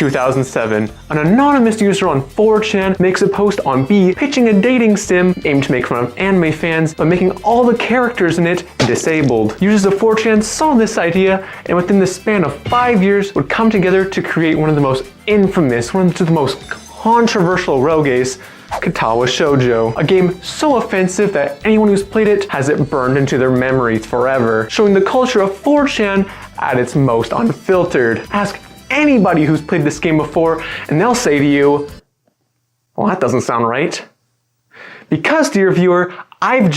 2007, an anonymous user on 4chan makes a post on B pitching a dating sim aimed to make fun of anime fans by making all the characters in it disabled. Users of 4chan saw this idea and within the span of 5 years would come together to create one of the most infamous, one of the most controversial rogues, Katawa Shoujo, a game so offensive that anyone who's played it has it burned into their memories forever, showing the culture of 4chan at its most unfiltered. Ask anybody who's played this game before and they'll say to you, well, that doesn't sound right. Because, dear viewer, I've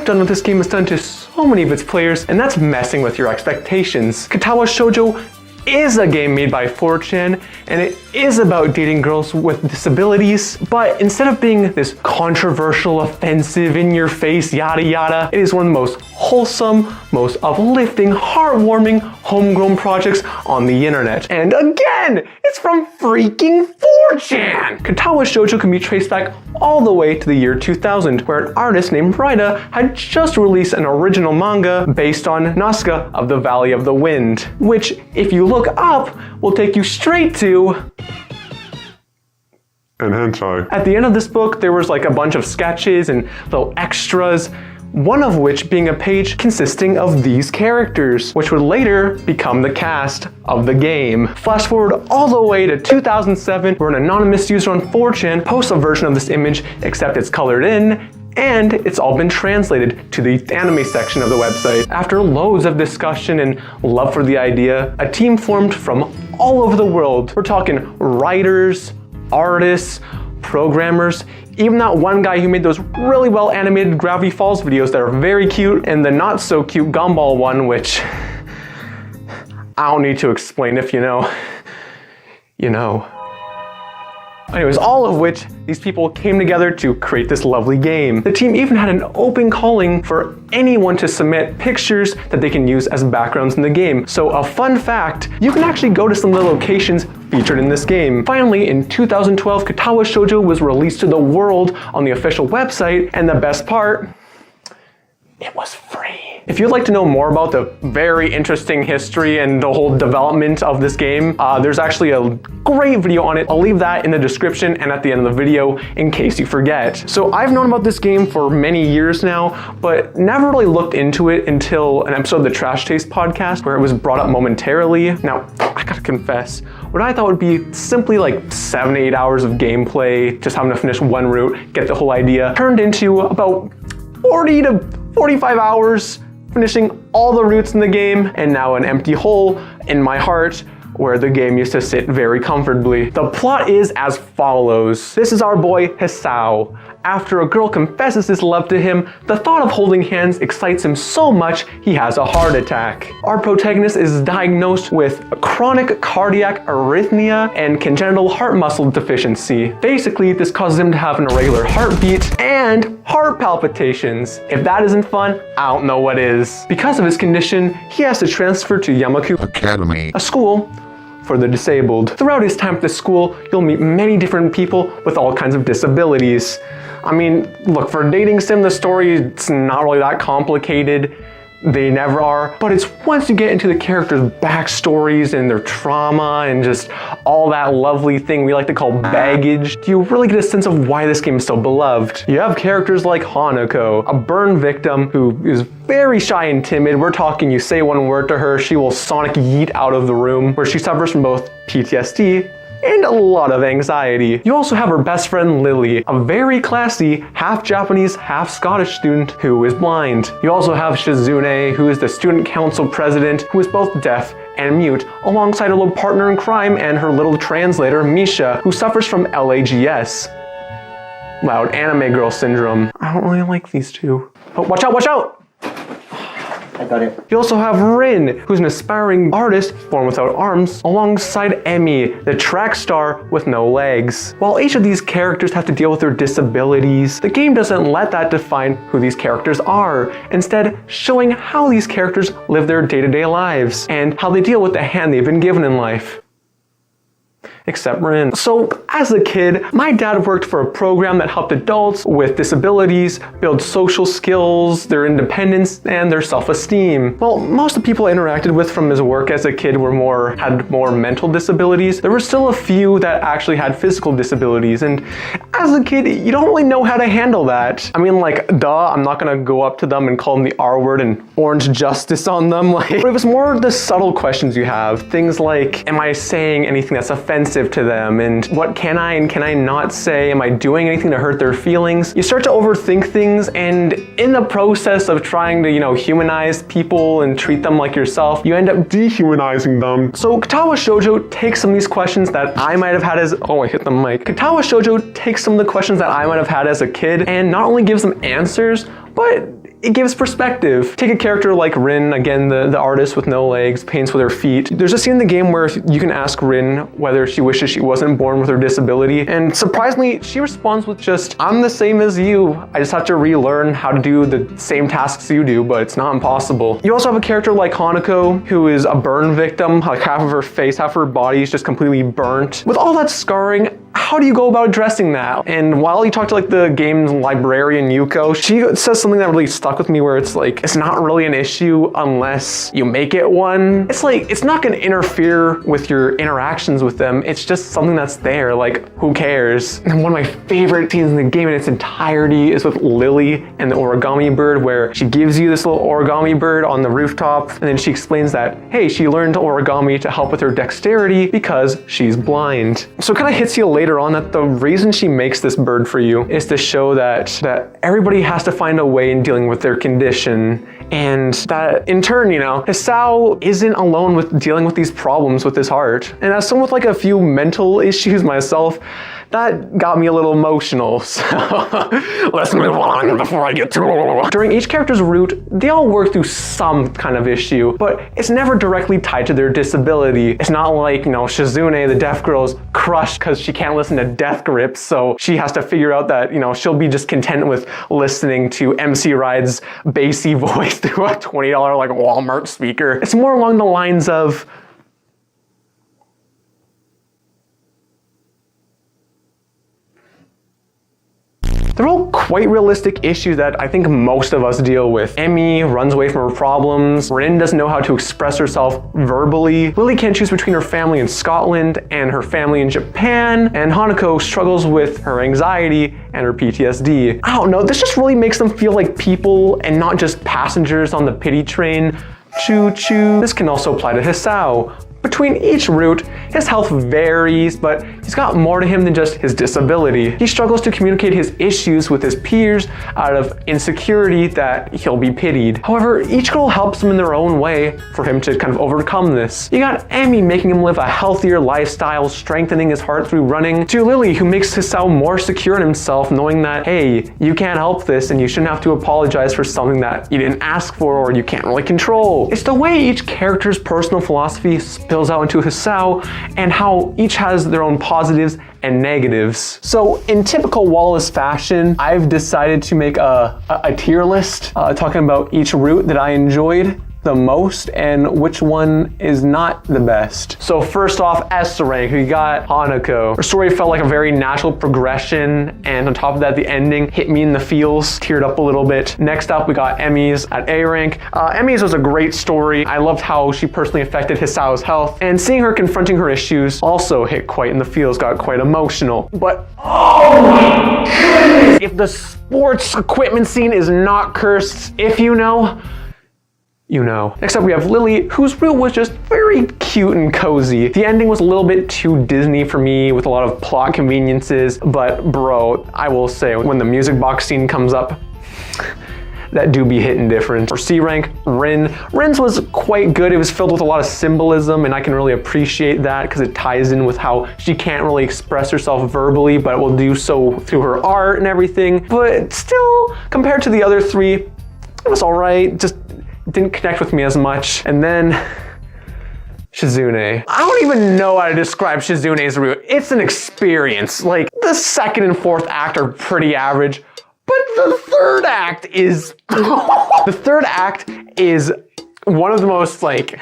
done what this game has done to so many of its players, and that's messing with your expectations. Katawa Shoujo is a game made by 4chan, and it is about dating girls with disabilities, but instead of being this controversial, offensive, in-your-face, yada yada, it is one of the most wholesome, most uplifting, heartwarming, homegrown projects on the internet. And again, it's from freaking 4chan! Katawa Shoujo can be traced back all the way to the year 2000, where an artist named Raida had just released an original manga based on Nazca of the Valley of the Wind, which, if you look up, will take you straight to and hentai. At the end of this book, there was like a bunch of sketches and little extras, one of which being a page consisting of these characters, which would later become the cast of the game. Flash forward all the way to 2007, where an anonymous user on 4chan posts a version of this image, except it's colored in, and it's all been translated to the anime section of the website. After loads of discussion and love for the idea, a team formed from all over the world. We're talking writers, artists, programmers, even that one guy who made those really well animated Gravity Falls videos that are very cute, and the not so cute Gumball one, which I don't need to explain. If you know, you know. Anyways, all of which these people came together to create this lovely game. The team even had an open calling for anyone to submit pictures that they can use as backgrounds in the game. So a fun fact, you can actually go to some of the locations featured in this game. Finally, in 2012, Katawa Shoujo was released to the world on the official website, and the best part, it was free. If you'd like to know more about the very interesting history and the whole development of this game, there's actually a great video on it. I'll leave that in the description and at the end of the video in case you forget. So I've known about this game for many years now, but never really looked into it until an episode of the Trash Taste podcast where it was brought up momentarily. Now, I gotta confess, what I thought would be simply like 7 to 8 hours of gameplay, just having to finish one route, get the whole idea, turned into about 40 to 45 hours finishing all the routes in the game, and now an empty hole in my heart where the game used to sit very comfortably. The plot is as follows. This is our boy Hisao. After a girl confesses his love to him, the thought of holding hands excites him so much he has a heart attack. Our protagonist is diagnosed with chronic cardiac arrhythmia and congenital heart muscle deficiency. Basically, this causes him to have an irregular heartbeat and heart palpitations. If that isn't fun, I don't know what is. Because of his condition, he has to transfer to Yamaku Academy, a school for the disabled. Throughout his time at the school, you'll meet many different people with all kinds of disabilities. I mean, look, for a dating sim, the story, it's not really that complicated. They never are. But it's once you get into the characters' backstories and their trauma and just all that lovely thing we like to call baggage, do you really get a sense of why this game is so beloved. You have characters like Hanako, a burn victim who is very shy and timid. We're talking you say one word to her, she will sonic yeet out of the room, where she suffers from both PTSD and a lot of anxiety. You also have her best friend Lilly, a very classy, half Japanese, half Scottish student who is blind. You also have Shizune, who is the student council president, who is both deaf and mute, alongside her little partner in crime and her little translator, Misha, who suffers from LAGS. Loud anime girl syndrome. I don't really like these two. Oh, watch out, watch out! I got it. You also have Rin, who's an aspiring artist born without arms, alongside Emmy, the track star with no legs. While each of these characters have to deal with their disabilities, the game doesn't let that define who these characters are, instead showing how these characters live their day-to-day lives and how they deal with the hand they've been given in life. except Rin. So as a kid, my dad worked for a program that helped adults with disabilities build social skills, their independence, and their self-esteem. Well, most of the people I interacted with from his work as a kid had more mental disabilities. There were still a few that actually had physical disabilities, and as a kid, you don't really know how to handle that. I mean, like, duh, I'm not gonna go up to them and call them the R word and orange justice on them. But it was more the subtle questions you have. Things like, am I saying anything that's offensive to them? And what can I and can I not say? Am I doing anything to hurt their feelings? You start to overthink things, and in the process of trying to, humanize people and treat them like yourself, you end up dehumanizing them. So Katawa Shoujo takes some of these questions that I might have had as, oh, I hit the mic. Katawa Shoujo takes some of the questions that I might have had as a kid and not only gives them answers, but it gives perspective. Take a character like Rin, again, the artist with no legs, paints with her feet. There's a scene in the game where you can ask Rin whether she wishes she wasn't born with her disability, and surprisingly, she responds with just, I'm the same as you. I just have to relearn how to do the same tasks you do, but it's not impossible. You also have a character like Hanako, who is a burn victim, like half of her face, half of her body is just completely burnt. With all that scarring, how do you go about addressing that? And while you talk to like the game's librarian Yuko, she says something that really stuck with me, where it's like, it's not really an issue unless you make it one. It's like, it's not gonna interfere with your interactions with them. It's just something that's there, like, who cares? And one of my favorite scenes in the game in its entirety is with Lilly and the origami bird, where she gives you this little origami bird on the rooftop, and then she explains that, hey, she learned origami to help with her dexterity because she's blind. So it kind of hits you later on that the reason she makes this bird for you is to show that everybody has to find a way in dealing with their condition, and that in turn, Hisao isn't alone with dealing with these problems with his heart. And as someone with like a few mental issues myself, that got me a little emotional, so let's move on before I get too... During each character's route, they all work through some kind of issue, but it's never directly tied to their disability. It's not like, Shizune, the deaf girl, is crushed because she can't listen to death grips, so she has to figure out that, she'll be just content with listening to MC Ride's bassy voice through a $20 like Walmart speaker. It's more along the lines of, they're all quite realistic issues that I think most of us deal with. Emmy runs away from her problems. Rin doesn't know how to express herself verbally. Lilly can't choose between her family in Scotland and her family in Japan. And Hanako struggles with her anxiety and her PTSD. I don't know, this just really makes them feel like people and not just passengers on the pity train. Choo choo. This can also apply to Hisao. Between each route, his health varies, but he's got more to him than just his disability. He struggles to communicate his issues with his peers out of insecurity that he'll be pitied. However, each girl helps him in their own way for him to kind of overcome this. You got Emmy making him live a healthier lifestyle, strengthening his heart through running, to Lilly, who makes Hisao more secure in himself, knowing that, hey, you can't help this and you shouldn't have to apologize for something that you didn't ask for or you can't really control. It's the way each character's personal philosophy spills out into Hisao, and how each has their own positives and negatives. So in typical Wallace fashion, I've decided to make a tier list talking about each route that I enjoyed the most and which one is not the best. So first off, S rank, we got Hanako. Her story felt like a very natural progression, and on top of that, the ending hit me in the feels, teared up a little bit. Next up, we got Emmy's at A rank. Emmy's was a great story. I loved how she personally affected Hisao's health, and seeing her confronting her issues also hit quite in the feels, got quite emotional. But oh my goodness, if the sports equipment scene is not cursed, if you know, you know. Next up we have Lilly, whose route was just very cute and cozy. The ending was a little bit too Disney for me with a lot of plot conveniences, but bro, I will say when the music box scene comes up, that do be hitting different. For C rank, Rin's was quite good. It was filled with a lot of symbolism, and I can really appreciate that because it ties in with how she can't really express herself verbally, but will do so through her art and everything. But still, compared to the other three, it was all right. Just didn't connect with me as much. And then Shizune. I don't even know how to describe Shizune's route. It's an experience. Like, the second and fourth act are pretty average, but the third act is the third act is one of the most like,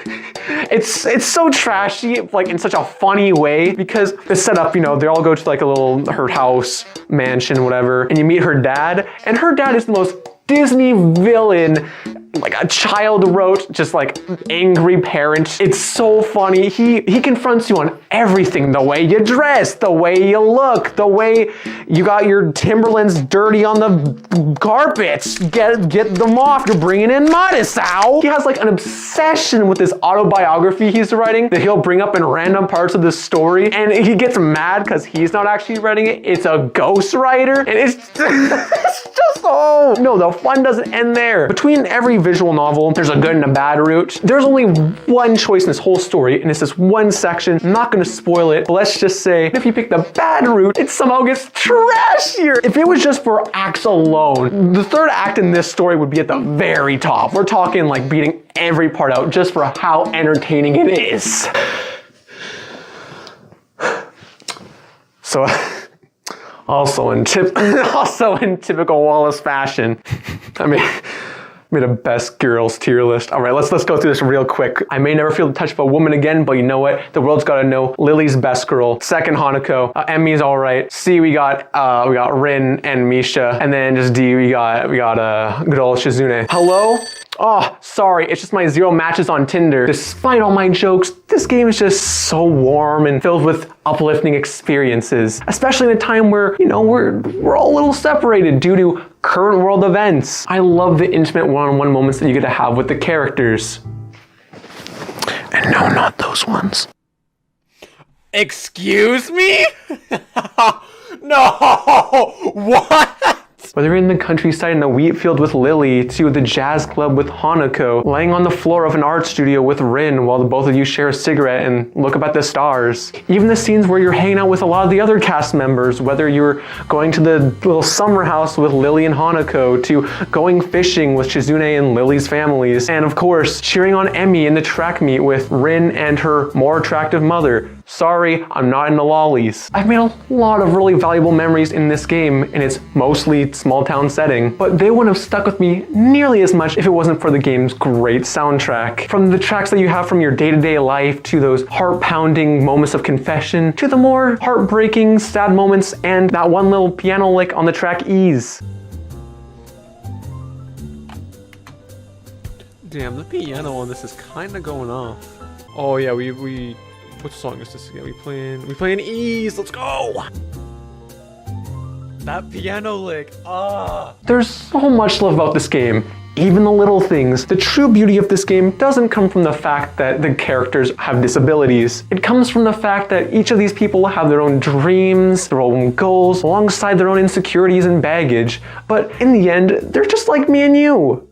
it's so trashy, like in such a funny way, because it's set up, you know, they all go to like a little, her house, mansion, whatever, and you meet her dad, and her dad is the most Disney villain, like a child wrote, just like angry parent. It's so funny. He confronts you on everything. The way you dress, the way you look, the way you got your Timberlands dirty on the carpets. Get them off. You're bringing in Madisao. He has like an obsession with this autobiography he's writing that he'll bring up in random parts of the story. And he gets mad because he's not actually writing it. It's a ghostwriter. And it's just, oh, no, the fun doesn't end there. Between every visual novel, there's a good and a bad route. There's only one choice in this whole story, and it's this one section. I'm not gonna spoil it, but let's just say if you pick the bad route, it somehow gets trashier. If it was just for acts alone, the third act in this story would be at the very top. We're talking like beating every part out just for how entertaining it is. So, also in typical Wallace fashion, I made a best girls tier list. All right, let's go through this real quick. I may never feel the touch of a woman again, but you know what? The world's got to know. Lilly's best girl. Second, Hanako. Emmy's all right. C, we got Rin and Misha, and then just D, we got good old Shizune. Hello? Oh, sorry, it's just my 0 matches on Tinder. Despite all my jokes, this game is just so warm and filled with uplifting experiences, especially in a time where, you know, we're all a little separated due to current world events. I love the intimate one-on-one moments that you get to have with the characters. And no, not those ones. Excuse me? No! What? Whether you're in the countryside in a wheat field with Lilly, to the jazz club with Hanako, laying on the floor of an art studio with Rin while the both of you share a cigarette and look up at the stars. Even the scenes where you're hanging out with a lot of the other cast members, whether you're going to the little summer house with Lilly and Hanako, to going fishing with Shizune and Lily's families, and of course, cheering on Emmy in the track meet with Rin and her more attractive mother. Sorry, I'm not into lollies. I've made a lot of really valuable memories in this game, and it's mostly small town setting, but they wouldn't have stuck with me nearly as much if it wasn't for the game's great soundtrack. From the tracks that you have from your day-to-day life, to those heart-pounding moments of confession, to the more heartbreaking, sad moments, and that one little piano lick on the track Ease. Damn, the piano on this is kinda going off. Oh yeah, we what song is this again? We playing Ease, let's go! That piano lick, ah! There's so much love about this game, even the little things. The true beauty of this game doesn't come from the fact that the characters have disabilities. It comes from the fact that each of these people have their own dreams, their own goals, alongside their own insecurities and baggage. But in the end, they're just like me and you.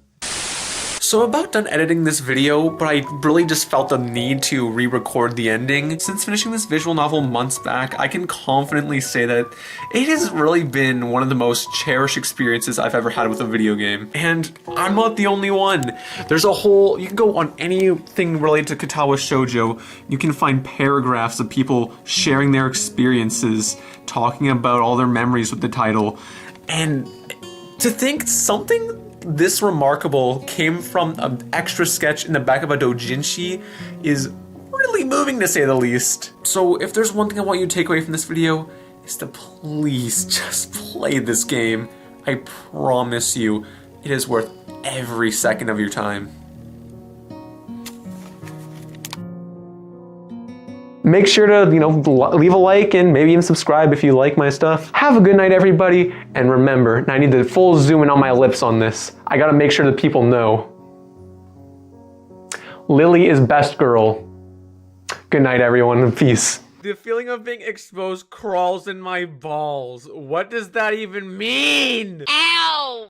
So I'm about done editing this video, but I really just felt the need to re-record the ending. Since finishing this visual novel months back, I can confidently say that it has really been one of the most cherished experiences I've ever had with a video game. And I'm not the only one. There's a whole, you can go on anything related to Katawa Shoujo, you can find paragraphs of people sharing their experiences, talking about all their memories with the title. And to think something this remarkable came from an extra sketch in the back of a doujinshi is really moving, to say the least. So if there's one thing I want you to take away from this video, is to please just play this game. I promise you, it is worth every second of your time. Make sure to, you know, leave a like and maybe even subscribe if you like my stuff. Have a good night, everybody. And remember, I need the full zoom in on my lips on this. I gotta make sure that people know. Lilly is best girl. Good night, everyone. Peace. The feeling of being exposed crawls in my balls. What does that even mean? Ow!